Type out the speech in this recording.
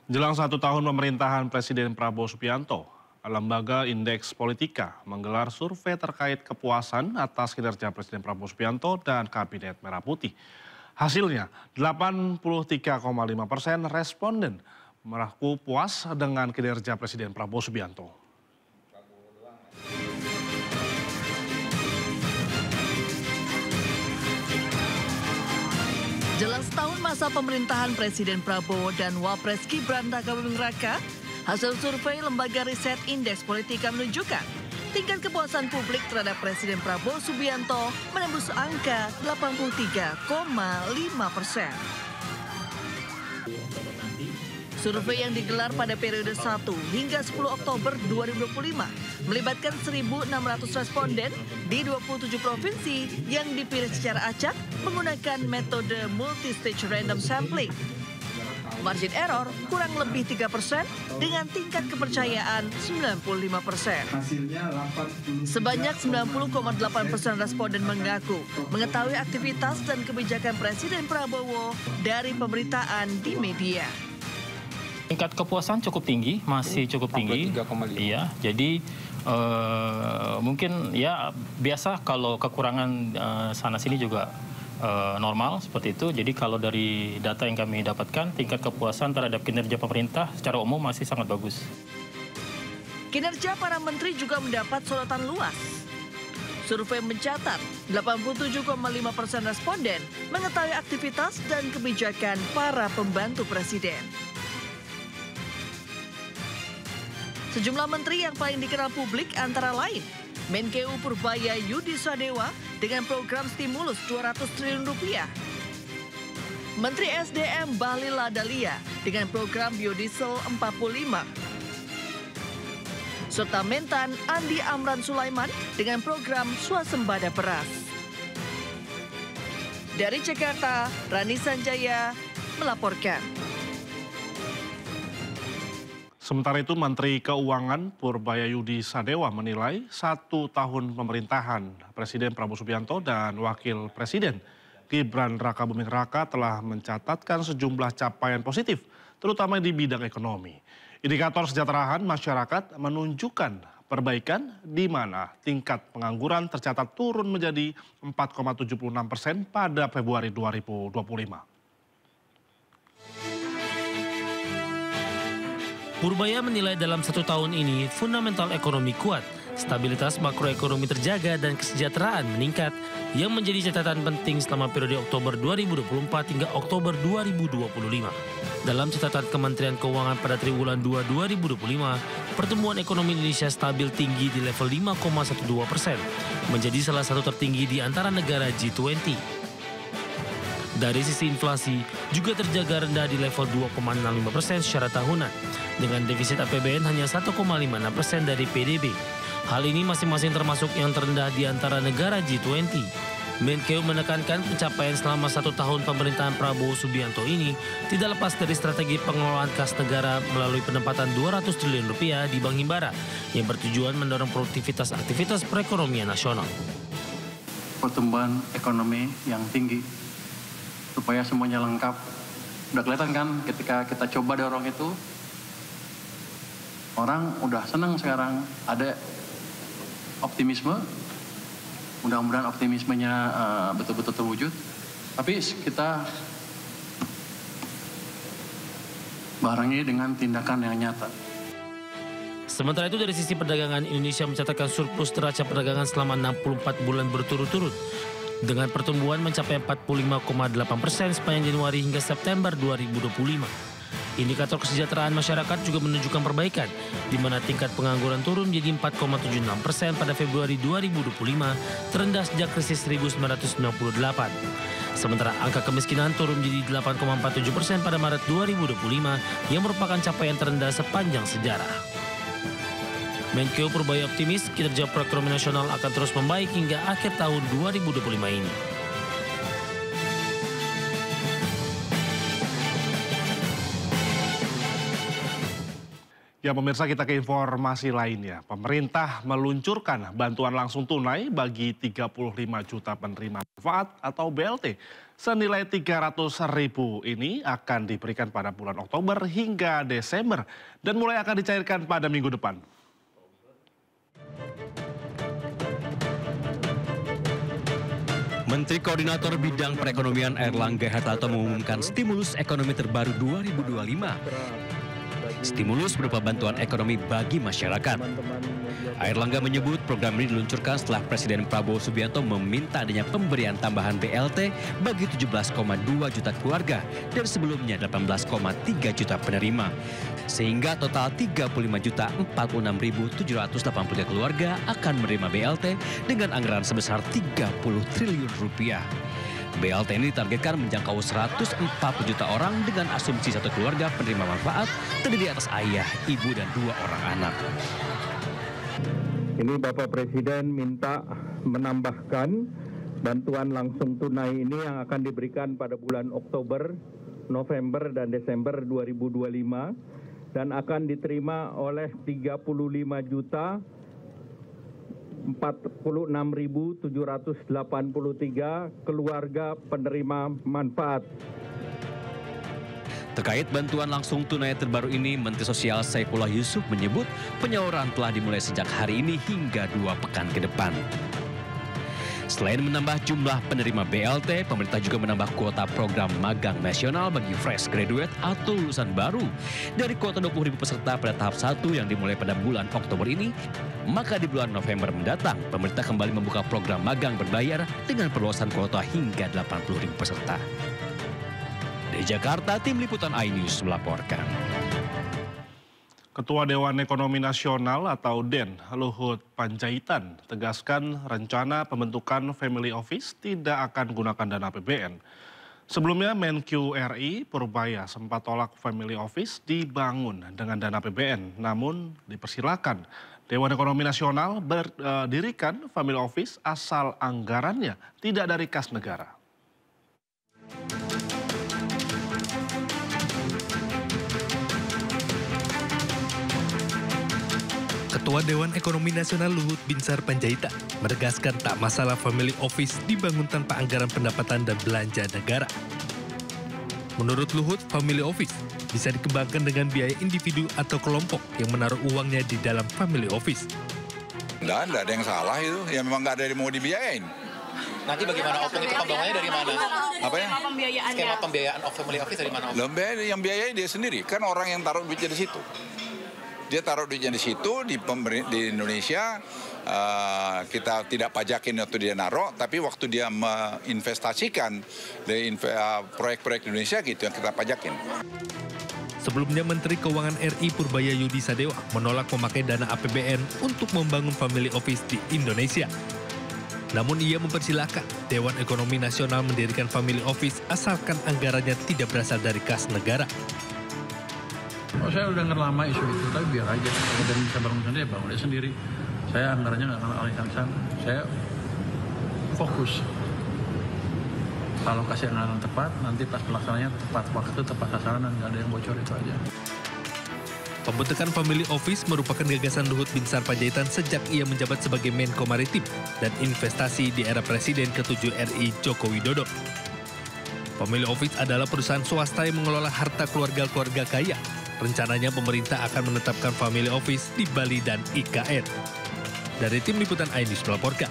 Jelang 1 tahun pemerintahan Presiden Prabowo Subianto, Lembaga Indeks Politika menggelar survei terkait kepuasan atas kinerja Presiden Prabowo Subianto dan Kabinet Merah Putih. Hasilnya, 83,5% responden mengaku puas dengan kinerja Presiden Prabowo Subianto. Jelang setahun masa pemerintahan Presiden Prabowo dan Wapres Gibran Rakabuming Raka, hasil survei Lembaga Riset Indeks Politika menunjukkan tingkat kepuasan publik terhadap Presiden Prabowo Subianto menembus angka 83,5%. Survei yang digelar pada periode 1 hingga 10 Oktober 2025 melibatkan 1.600 responden di 27 provinsi yang dipilih secara acak menggunakan metode multi-stage random sampling. Margin error kurang lebih 3% dengan tingkat kepercayaan 95%. Sebanyak 90,8% responden mengaku mengetahui aktivitas dan kebijakan Presiden Prabowo dari pemberitaan di media. Tingkat kepuasan cukup tinggi, masih cukup tinggi. Iya, jadi mungkin ya biasa kalau kekurangan sana sini juga normal seperti itu. Jadi kalau dari data yang kami dapatkan, tingkat kepuasan terhadap kinerja pemerintah secara umum masih sangat bagus. Kinerja para menteri juga mendapat sorotan luas. Survei mencatat 87,5% responden mengetahui aktivitas dan kebijakan para pembantu presiden. Sejumlah menteri yang paling dikenal publik antara lain Menkeu Purbaya Yudi Sadewa dengan program stimulus 200 triliun rupiah. Menteri SDM Bahlil Lahadalia dengan program biodiesel 45. Serta Mentan Andi Amran Sulaiman dengan program swasembada beras. Dari Jakarta, Rani Sanjaya melaporkan. Sementara itu, Menteri Keuangan Purbaya Yudi Sadewa menilai 1 tahun pemerintahan Presiden Prabowo Subianto dan Wakil Presiden Gibran Rakabuming Raka telah mencatatkan sejumlah capaian positif, terutama di bidang ekonomi. Indikator kesejahteraan masyarakat menunjukkan perbaikan di mana tingkat pengangguran tercatat turun menjadi 4,76% pada Februari 2025. Purbaya menilai dalam 1 tahun ini fundamental ekonomi kuat, stabilitas makroekonomi terjaga dan kesejahteraan meningkat yang menjadi catatan penting selama periode Oktober 2024 hingga Oktober 2025. Dalam catatan Kementerian Keuangan pada triwulan 2 2025, pertumbuhan ekonomi Indonesia stabil tinggi di level 5,12%, menjadi salah satu tertinggi di antara negara G20. Dari sisi inflasi juga terjaga rendah di level 2,65% secara tahunan, dengan defisit APBN hanya 1,56% dari PDB. Hal ini masing-masing termasuk yang terendah di antara negara G20. Menkeu menekankan pencapaian selama 1 tahun pemerintahan Prabowo Subianto ini tidak lepas dari strategi pengelolaan kas negara melalui penempatan 200 triliun rupiah di Bank Himbara yang bertujuan mendorong produktivitas aktivitas perekonomian nasional. Pertumbuhan ekonomi yang tinggi supaya semuanya lengkap. Udah kelihatan kan ketika kita coba dorong itu, orang udah senang sekarang, ada optimisme. Mudah-mudahan optimismenya betul-betul terwujud. Tapi kita barengi dengan tindakan yang nyata. Sementara itu dari sisi perdagangan, Indonesia mencatatkan surplus neraca perdagangan selama 64 bulan berturut-turut, dengan pertumbuhan mencapai 45,8% sepanjang Januari hingga September 2025. Indikator kesejahteraan masyarakat juga menunjukkan perbaikan, di mana tingkat pengangguran turun menjadi 4,76% pada Februari 2025, terendah sejak krisis 1998. Sementara angka kemiskinan turun menjadi 8,47% pada Maret 2025, yang merupakan capaian terendah sepanjang sejarah. Menkeu Purbaya optimis kinerja perekonomian nasional akan terus membaik hingga akhir tahun 2025 ini. Ya pemirsa, kita ke informasi lainnya. Pemerintah meluncurkan bantuan langsung tunai bagi 35 juta penerima manfaat atau BLT. Senilai 300.000 ini akan diberikan pada bulan Oktober hingga Desember dan mulai akan dicairkan pada minggu depan. Menteri Koordinator Bidang Perekonomian Airlangga Hartarto mengumumkan stimulus ekonomi terbaru 2025. Stimulus berupa bantuan ekonomi bagi masyarakat. Airlangga menyebut program ini diluncurkan setelah Presiden Prabowo Subianto meminta adanya pemberian tambahan BLT bagi 17,2 juta keluarga dan sebelumnya 18,3 juta penerima. Sehingga total 35.046.783 keluarga akan menerima BLT dengan anggaran sebesar 30 triliun rupiah. BLT ini ditargetkan menjangkau 140 juta orang dengan asumsi satu keluarga penerima manfaat terdiri atas ayah, ibu, dan 2 orang anak. Ini Bapak Presiden minta menambahkan bantuan langsung tunai ini yang akan diberikan pada bulan Oktober, November, dan Desember 2025 dan akan diterima oleh 36.783 keluarga penerima manfaat. Terkait bantuan langsung tunai terbaru ini, Menteri Sosial Saifullah Yusuf menyebut penyaluran telah dimulai sejak hari ini hingga 2 pekan ke depan. Selain menambah jumlah penerima BLT, pemerintah juga menambah kuota program magang nasional bagi fresh graduate atau lulusan baru. Dari kuota 20.000 peserta pada tahap 1 yang dimulai pada bulan Oktober ini, maka di bulan November mendatang, pemerintah kembali membuka program magang berbayar dengan perluasan kuota hingga 80.000 peserta. Dari Jakarta, Tim Liputan iNews melaporkan. Ketua Dewan Ekonomi Nasional atau DEN, Luhut Panjaitan, tegaskan rencana pembentukan Family Office tidak akan gunakan dana APBN. Sebelumnya Menq RI Purbaya sempat tolak Family Office dibangun dengan dana APBN, namun dipersilakan Dewan Ekonomi Nasional berdirikan Family Office asal anggarannya tidak dari kas negara. Ketua Dewan Ekonomi Nasional Luhut Binsar Panjaitan menegaskan tak masalah Family Office dibangun tanpa anggaran pendapatan dan belanja negara. Menurut Luhut, Family Office bisa dikembangkan dengan biaya individu atau kelompok yang menaruh uangnya di dalam Family Office. Nggak ada yang salah itu, ya memang nggak ada yang mau dibiayain. Nanti bagaimana opung itu pembangunannya dari mana? Apa ya? Skema pembiayaan Family Office dari mana? Yang biayai dia sendiri, kan orang yang taruh duitnya di situ. Dia taruh duitnya di situ, di Indonesia, kita tidak pajakin waktu dia naruh, tapi waktu dia menginvestasikan di proyek-proyek Indonesia gitu yang kita pajakin. Sebelumnya Menteri Keuangan RI Purbaya Yudi Sadewa menolak memakai dana APBN untuk membangun Family Office di Indonesia. Namun ia mempersilahkan Dewan Ekonomi Nasional mendirikan Family Office asalkan anggarannya tidak berasal dari kas negara. Oh, saya udah denger lama isu itu, tapi biar aja. Kalau dan bisa bangun sendiri, bangun dia sendiri. Saya anggarannya nggak akan alihkan sana. Saya fokus. Kalau kasih anggaran tepat, nanti pas pelaksananya tepat waktu, tepat sasaran, dan nggak ada yang bocor, itu aja. Pembentukan Family Office merupakan gagasan Luhut Binsar Panjaitan sejak ia menjabat sebagai Menko Maritim dan Investasi di era Presiden ke-7 RI Joko Widodo. Family Office adalah perusahaan swasta yang mengelola harta keluarga-keluarga kaya. Rencananya pemerintah akan menetapkan Family Office di Bali dan IKN. Dari Tim Liputan iNews melaporkan.